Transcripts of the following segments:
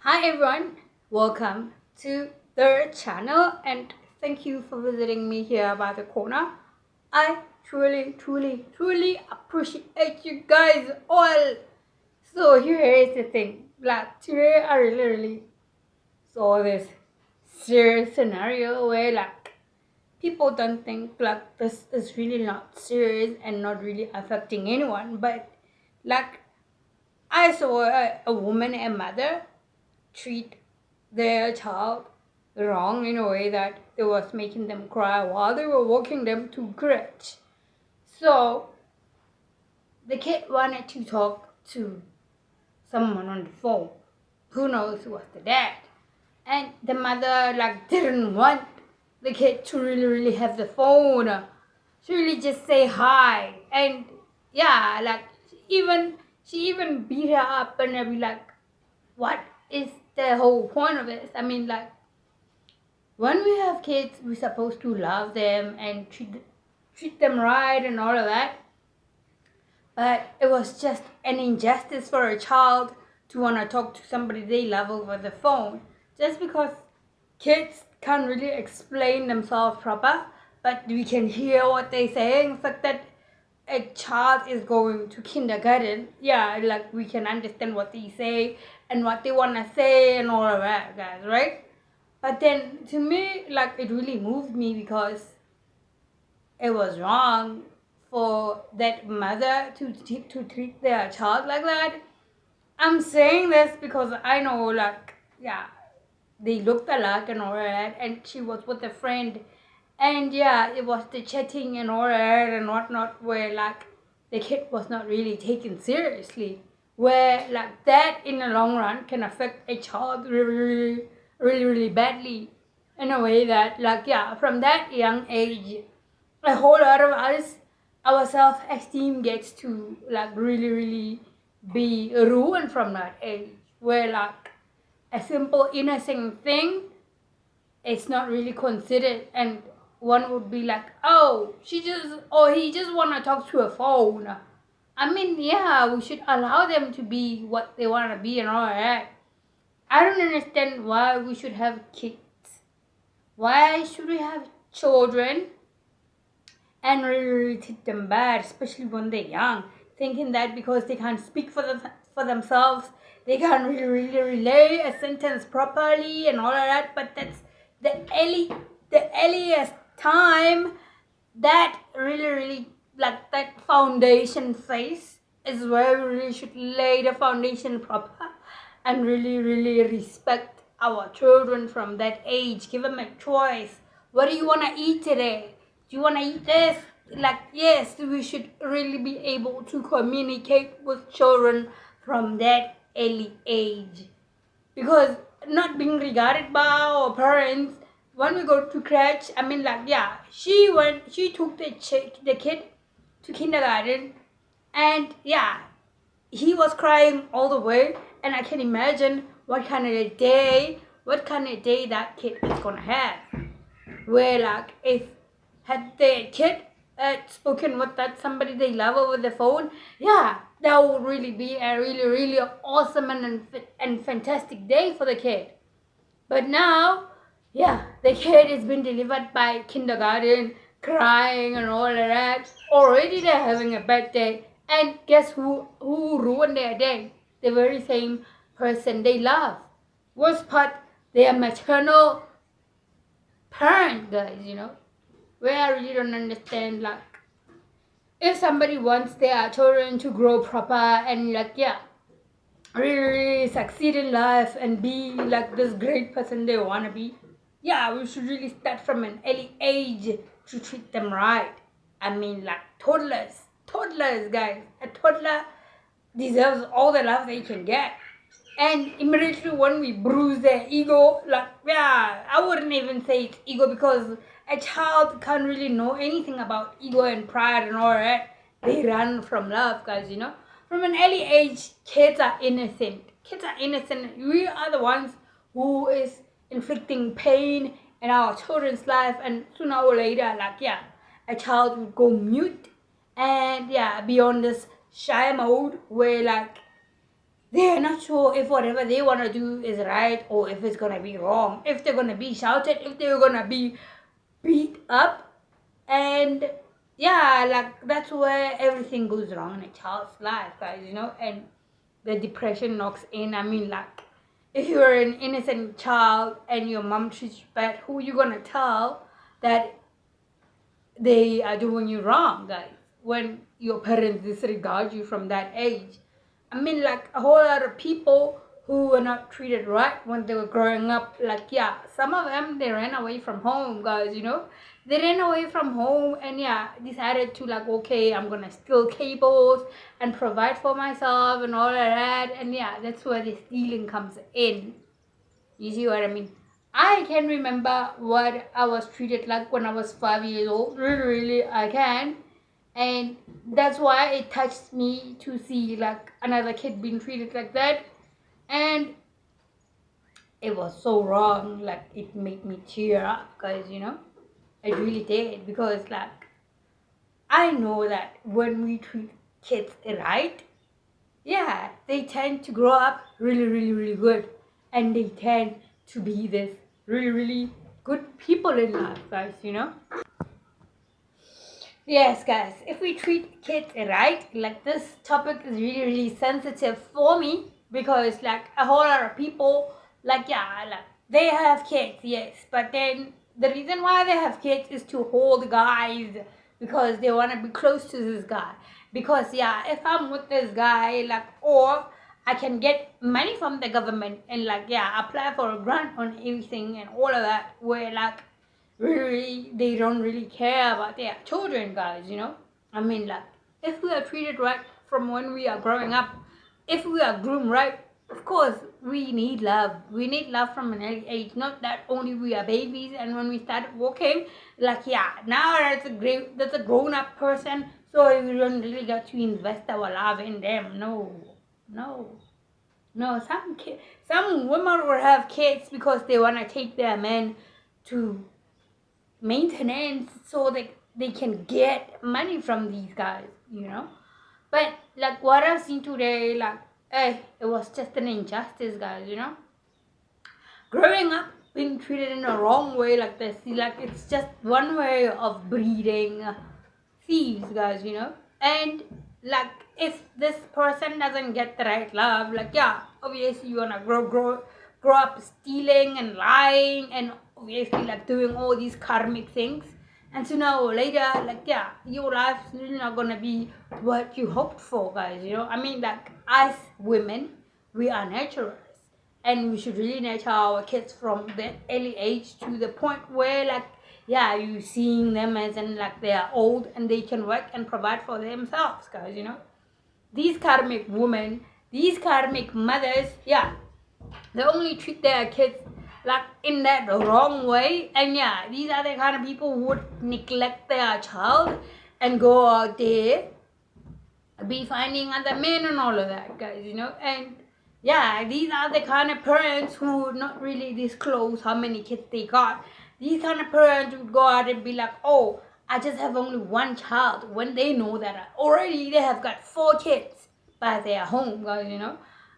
Hi everyone, welcome to the channel and thank you for visiting me here by the corner. I truly appreciate you guys all. So here is the thing, like today I really saw this serious scenario where like people don't think like this is really not serious and not really affecting anyone, but like I saw a woman, a mother, treat their child wrong in a way that it was making them cry while they were walking them to crutch. So the kid wanted to talk to someone on the phone. Who knows who was the dad? And the mother like didn't want the kid to really have the phone. She really just say hi. And yeah, like she even beat her up and I'd be like, what is the whole point of this? I mean, like, when we have kids, we're supposed to love them and treat them right and all of that. But it was just an injustice for a child to want to talk to somebody they love over the phone. Just because kids can't really explain themselves proper, but we can hear what they're saying. The fact that a child is going to kindergarten, yeah, like we can understand what they say and what they want to say and all of that, guys, right? But then to me, like it really moved me because it was wrong for that mother to treat their child like that. I'm saying this because I know, like, yeah, they looked alike and all that, and she was with a friend, and yeah, it was the chatting and all that and whatnot, where like the kid was not really taken seriously, where like that in the long run can affect a child really badly, in a way that like yeah, from that young age, a whole lot of us, our self-esteem gets to like really be ruined from that age, where like a simple innocent thing is not really considered, and one would be like, oh, she just or he just want to talk to a phone. I mean, yeah, we should allow them to be what they want to be and all that. I don't understand why we should have kids. Why should we have children and really treat them bad, especially when they're young, thinking that because they can't speak for themselves, they can't really relay a sentence properly and all of that. But that's the earliest time that really like that foundation phase is where we really should lay the foundation proper and really respect our children from that age. Give them a choice. What do you want to eat today? Do you want to eat this? Like, yes, we should really be able to communicate with children from that early age, because not being regarded by our parents when we go to crèche, I mean, like, yeah, she took the kid to kindergarten, and yeah, he was crying all the way, and I can imagine what kind of a day that kid is gonna have, where like if had the kid spoken with that somebody they love over the phone, yeah, that would really be a really awesome and fantastic day for the kid. But now, yeah, the kid has been delivered by kindergarten, crying and all of that. Already they're having a bad day. And guess who ruined their day? The very same person they love. Worst part, their maternal parent, guys, where I really don't understand, like, if somebody wants their children to grow proper and like, yeah, really succeed in life and be like this great person they want to be, yeah, we should really start from an early age to treat them right. I mean, like toddlers, guys. A toddler deserves all the love they can get. And immediately when we bruise their ego, like, yeah, I wouldn't even say it's ego, because a child can't really know anything about ego and pride and all that. They run from love, guys, From an early age, kids are innocent. We are the ones who is inflicting pain in our children's life, and sooner or later, like, yeah, a child will go mute and, yeah, be on this shy mode where, like, they're not sure if whatever they want to do is right or if it's going to be wrong, if they're going to be shouted, if they're going to be beat up. And yeah, like that's where everything goes wrong in a child's life, guys, and the depression knocks in. I mean, like, if you're an innocent child and your mom treats you bad, who you gonna tell that they are doing you wrong, guys, when your parents disregard you from that age? I mean, like, a whole lot of people who were not treated right when they were growing up, like, yeah, some of them, they ran away from home, guys, they ran away from home and yeah, decided to, like, okay, I'm gonna steal cables and provide for myself and all of that. And yeah, that's where the stealing comes in. You see what I mean? I can remember what I was treated like when I was 5 years old. Really, really, I can. And that's why it touched me to see, like, another kid being treated like that. And it was so wrong. Like, it made me tear up, guys, It really did. Because, like, I know that when we treat kids right, yeah, they tend to grow up really, really, really good. And they tend to be this really, really good people in life, guys, Yes, guys, if we treat kids right, like, this topic is really, really sensitive for me because, like, a whole lot of people, like, yeah, like, they have kids, yes, but then the reason why they have kids is to hold guys because they want to be close to this guy. Because, yeah, if I'm with this guy, like, or I can get money from the government and, like, yeah, apply for a grant on everything and all of that, where, like, really they don't really care about their children, guys, I mean, like, if we are treated right from when we are growing up, if we are groomed right, of course we need love from an early age. Not that only we are babies and when we start walking, like, yeah, now that's a grown-up person, so we don't really get to invest our love in them. No, some women will have kids because they want to take their men to maintenance so they can get money from these guys, But, like, what I've seen today, like, it was just an injustice, guys, Growing up being treated in a wrong way like this, like, it's just one way of breeding thieves, guys, And, like, if this person doesn't get the right love, like, yeah, obviously you wanna grow up stealing and lying and obviously, like, doing all these karmic things. And sooner or later, like, yeah, your life's really not gonna be what you hoped for, guys, I mean, like, as women, we are nurturers. And we should really nurture our kids from the early age to the point where, like, yeah, you seeing them as in, like, they are old and they can work and provide for themselves, guys, These karmic women, these karmic mothers, yeah, they only treat their kids, like, in that wrong way. And yeah, these are the kind of people who would neglect their child and go out there, be finding other men and all of that, guys, And yeah, these are the kind of parents who would not really disclose how many kids they got. These kind of parents would go out and be like, oh, I just have only one child, when they know that already they have got 4 kids by their home, guys,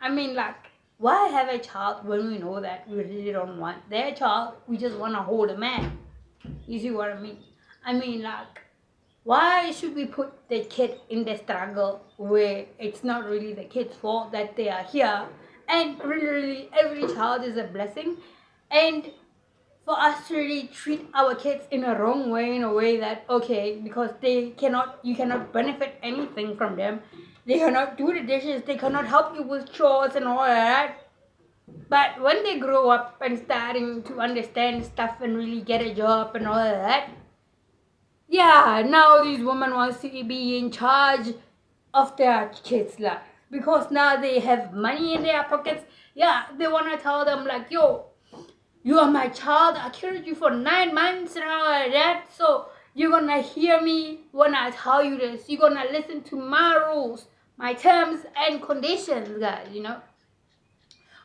I mean, like, why have a child when we know that we really don't want their child? We just want to hold a man. You see what I mean? I mean, like, why should we put the kid in the struggle where it's not really the kid's fault that they are here? And really, every child is a blessing. And for us to really treat our kids in a wrong way, in a way that, okay, because you cannot benefit anything from them. They cannot do the dishes, they cannot help you with chores and all that. But when they grow up and starting to understand stuff and really get a job and all of that, yeah, now these women want to be in charge of their kids' life. Because now they have money in their pockets. Yeah, they want to tell them, like, yo, you are my child. I carried you for 9 months and all like that. So you're going to hear me when I tell you this. You're going to listen to my rules, my terms and conditions, guys,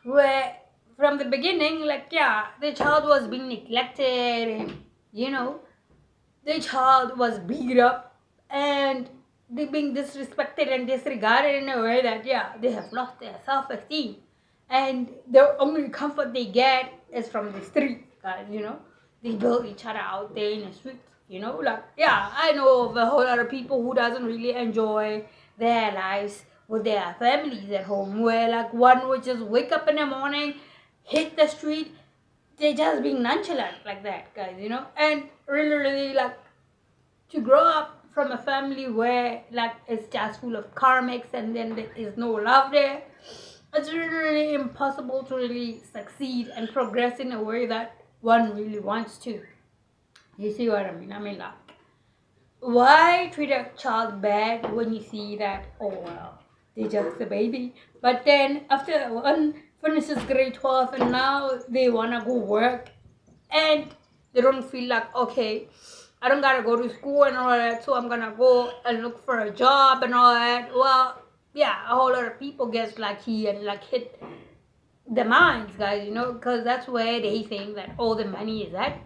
Where from the beginning, like, yeah, the child was being neglected and, the child was beat up and they're being disrespected and disregarded in a way that, yeah, they have lost their self-esteem. And the only comfort they get is from the streets, guys, you know. They build each other out there in the streets, you know. Like, yeah, I know of a whole lot of people who doesn't really enjoy their lives with their families at home, where like one would just wake up in the morning, hit the street, they just being nonchalant like that, guys, you know. And really like to grow up from a family where like it's just full of karmics and then there is no love there, it's really impossible to really succeed and progress in a way that one really wants to. You see what I mean? I mean, like, why treat a child bad when you see that, oh well, they're just a baby, but then after one finishes grade 12 and now they want to go work and they don't feel like, okay, I don't gotta go to school and all that, so I'm gonna go and look for a job and all that. Well, yeah, a whole lot of people get lucky and like hit the mines, guys, you know, because that's where they think that all the money is at.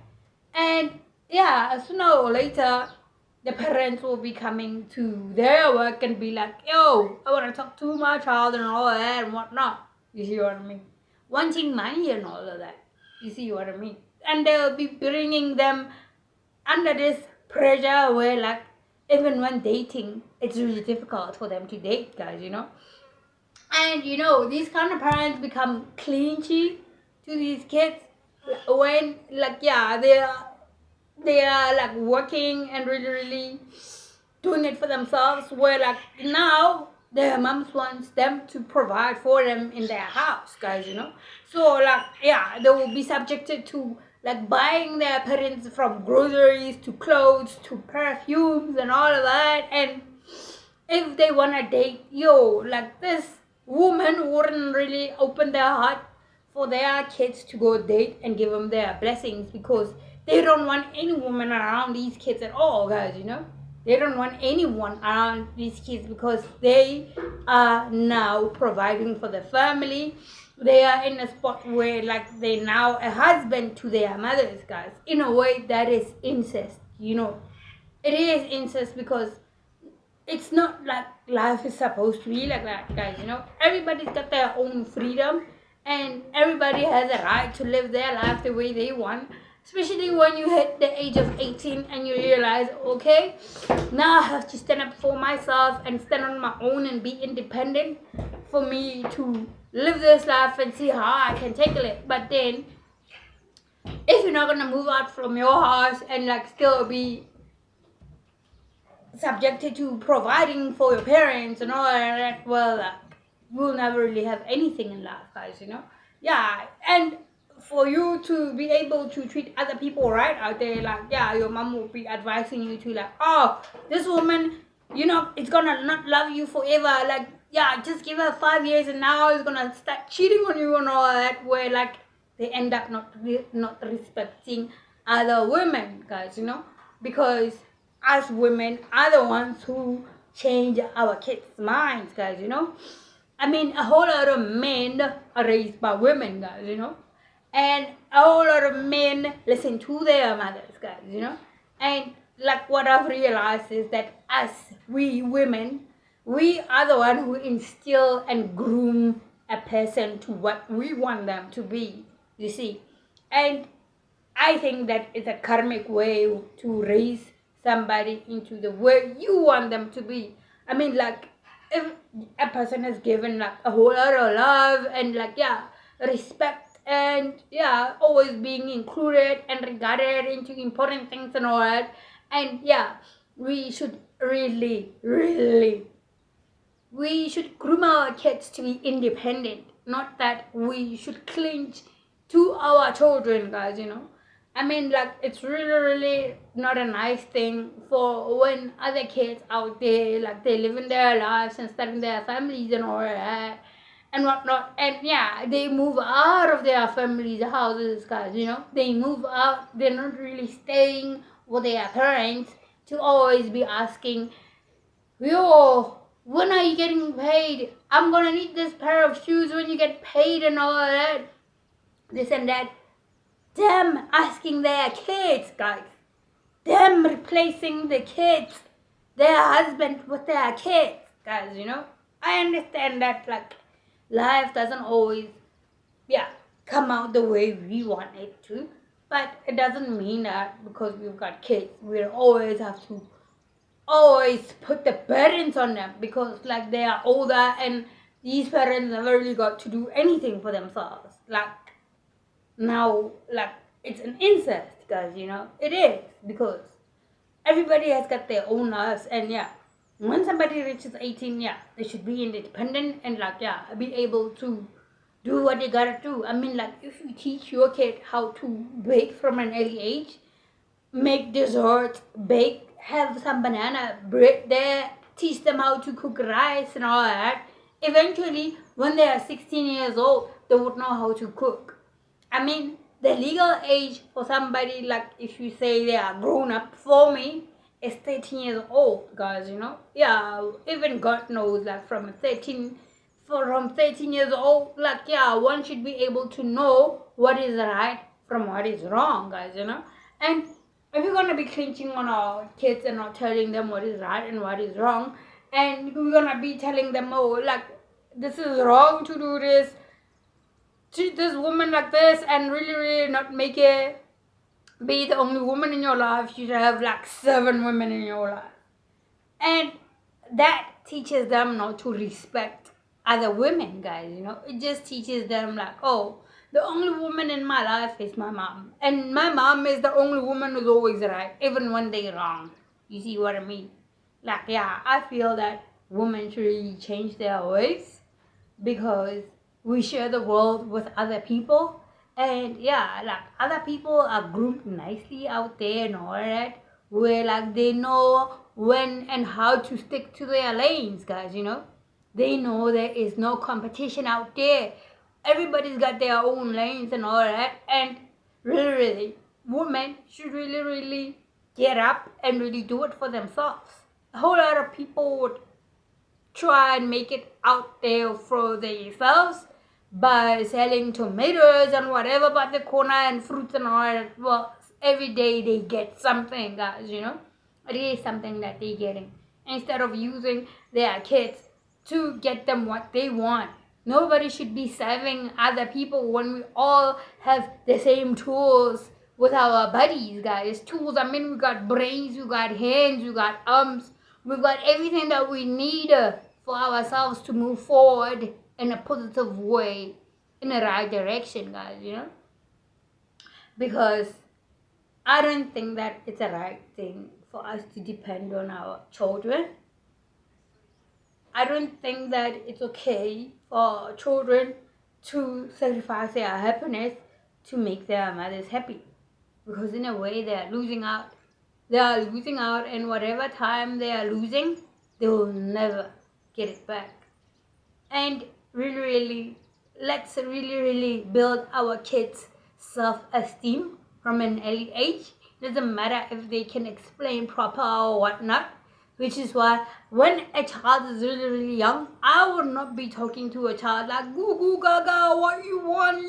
And yeah, sooner or later, the parents will be coming to their work and be like, yo, I want to talk to my child and all that and whatnot. You see what I mean? Wanting money and all of that. You see what I mean? And they'll be bringing them under this pressure where, like, even when dating, it's really difficult for them to date, guys, you know. And you know, these kind of parents become clingy to these kids when, like, yeah, they are like working and really doing it for themselves, where like now their moms wants them to provide for them in their house, guys, you know. So like, yeah, they will be subjected to like buying their parents from groceries to clothes to perfumes and all of that. And if they want to date, yo, like, this woman wouldn't really open their heart for their kids to go date and give them their blessings, because they don't want any woman around these kids at all, guys, you know. They don't want anyone around these kids because they are now providing for the family. They are in a spot where like they're now a husband to their mothers, guys, in a way that is incest, you know. It is incest because it's not like life is supposed to be like that, guys, you know. Everybody's got their own freedom and everybody has a right to live their life the way they want, especially when you hit the age of 18 and you realize, okay, now I have to stand up for myself and stand on my own and be independent for me to live this life and see how I can tackle it. But then if you're not gonna move out from your house and like still be subjected to providing for your parents and all that, well, you'll never really have anything in life, guys, you know. Yeah, and for you to be able to treat other people right out there, like, yeah, your mom will be advising you to, like, oh, this woman, you know, it's gonna not love you forever, like, yeah, just give her 5 years and now it's gonna start cheating on you and all that, where like they end up not respecting other women, guys, you know, because us women are the ones who change our kids' minds, guys, you know. I mean, a whole lot of men are raised by women, guys, you know. And a whole lot of men listen to their mothers, guys, you know. And like what I've realized is that us, we women, we are the one who instill and groom a person to what we want them to be, you see. And I think that it's a karmic way to raise somebody into the way you want them to be. I mean, like, if a person has given like a whole lot of love and like, yeah, respect and yeah, always being included and regarded into important things and all that, and yeah, we should really we should groom our kids to be independent, not that we should cling to our children, guys, you know. I mean, like, it's really not a nice thing for when other kids out there, like, they living their lives and starting their families and all that and whatnot. And yeah, they move out of their families' houses, guys, you know. They move out. They're not really staying with their parents to always be asking, yo, when are you getting paid? I'm gonna need this pair of shoes when you get paid and all that. This and that. Them asking their kids, guys. Them replacing the kids. their husband with their kids, guys, I understand that, like, life doesn't always, come out the way we want it to, but it doesn't mean that because we've got kids, we'll always have to always put the burdens on them because, like, they are older and these parents never really got to do anything for themselves. Like, now, like, it's an incest, guys, it is, because everybody has got their own lives, and when somebody reaches 18, they should be independent and, like, be able to do what they gotta do. I mean, like, if you teach your kid how to bake from an early age, make desserts, bake, have some banana bread there, teach them how to cook rice and all that, eventually when they are 16 years old, they would know how to cook. I mean, the legal age for somebody, like, if you say they are grown up, for me, is 13 years old, guys, even God knows, like, from 13 years old, like, one should be able to know what is right from what is wrong, guys, and if we're gonna be clinching on our kids and not telling them what is right and what is wrong, and we're gonna be telling them, oh, like, this is wrong to do this, treat this woman like this, and really, really not make it be the only woman in your life. You should have, like, 7 women in your life. And that teaches them not to respect other women, guys, It just teaches them, like, oh, the only woman in my life is my mom. And my mom is the only woman who's always right, even when they're wrong. You see what I mean? Like, I feel that women should really change their ways, because we share the world with other people. And like, other people are groomed nicely out there and all that, where, like, they know when and how to stick to their lanes, guys, They know there is no competition out there. Everybody's got their own lanes and all that. And really, really, women should really, really get up and really do it for themselves. A whole lot of people would try and make it out there for themselves by selling tomatoes and whatever by the corner and fruits and all that. Well, every day they get something, guys, It is something that they're getting. Instead of using their kids to get them what they want. Nobody should be serving other people when we all have the same tools with our bodies, guys. Tools, I mean, we got brains, we got hands, we got arms, we got everything that we need for ourselves to move forward in a positive way, in the right direction, guys, Because I don't think that it's a right thing for us to depend on our children. I don't think that it's okay for children to sacrifice their happiness to make their mothers happy. Because in a way they are losing out. They are losing out, and whatever time they are losing, they will never get it back. And really, let's really build our kids' self-esteem from an early age. Doesn't matter if they can explain proper or whatnot. Which is why when a child is really young, I would not be talking to a child like, goo goo gaga, what you want?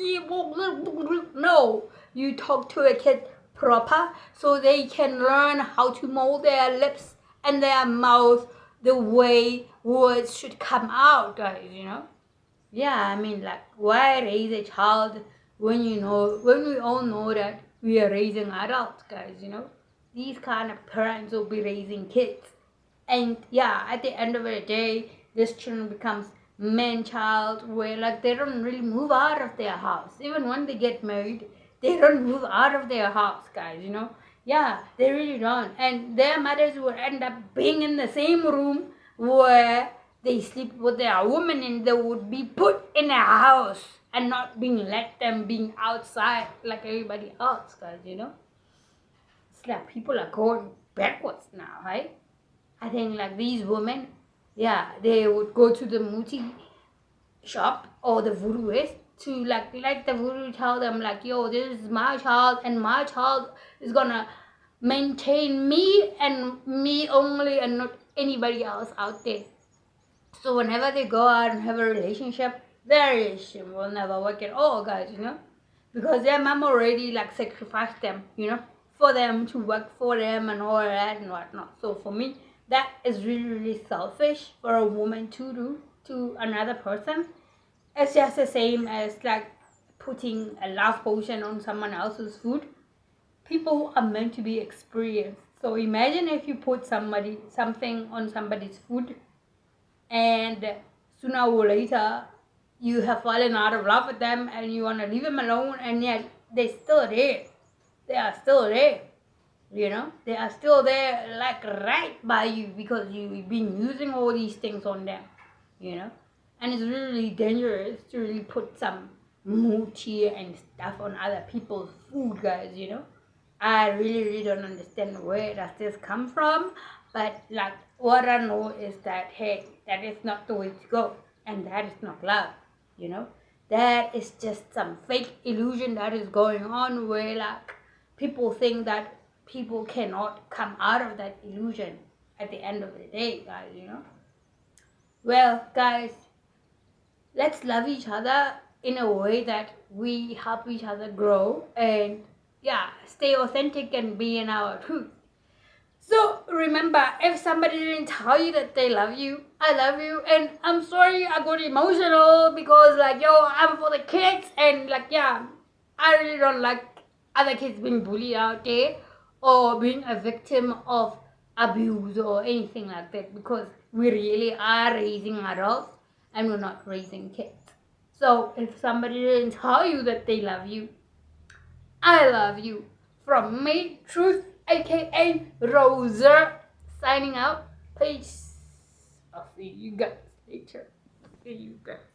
No, you talk to a kid proper so they can learn how to mold their lips and their mouth the way words should come out, guys, I mean, like, why raise a child when we all know that we are raising adults, guys, These kind of parents will be raising kids. And at the end of the day, this children becomes man-child, where, like, they don't really move out of their house. Even when they get married, they don't move out of their house, guys, they really don't. And their mothers will end up being in the same room where they sleep with their woman, and they would be put in a house and not let them being outside like everybody else, guys, It's like people are going backwards now, right? I think, like, these women, they would go to the muti shop or the voodooist to, like the voodoo tell them, like, yo, this is my child, and my child is gonna maintain me and me only, and not anybody else out there. So whenever they go out and have a relationship, their relationship will never work at all, guys, Because their mom already, like, sacrificed them, for them to work for them and all that and whatnot. So for me, that is really, really selfish for a woman to do to another person. It's just the same as like putting a love potion on someone else's food. People are meant to be experienced. So imagine if you put something on somebody's food, and sooner or later you have fallen out of love with them and you want to leave them alone, and yet they're still there. They are still there. They are still there, like right by you, because you've been using all these things on them. And it's really dangerous to really put some mochi and stuff on other people's food, guys. I really, really don't understand where does this come from, but like what I know is that, hey, that is not the way to go, and that is not love. That is just some fake illusion that is going on, where like people think that people cannot come out of that illusion at the end of the day, guys. Well, guys, let's love each other in a way that we help each other grow, and stay authentic and be in our truth. So remember, if somebody didn't tell you that they love you, I love you, and I'm sorry I got emotional because I'm for the kids, and I really don't like other kids being bullied out there or being a victim of abuse or anything like that, because we really are raising adults and we're not raising kids. So if somebody didn't tell you that they love you, I love you. From me, Truth, aka Rosey, signing out. Peace. I'll see you guys later. See you guys.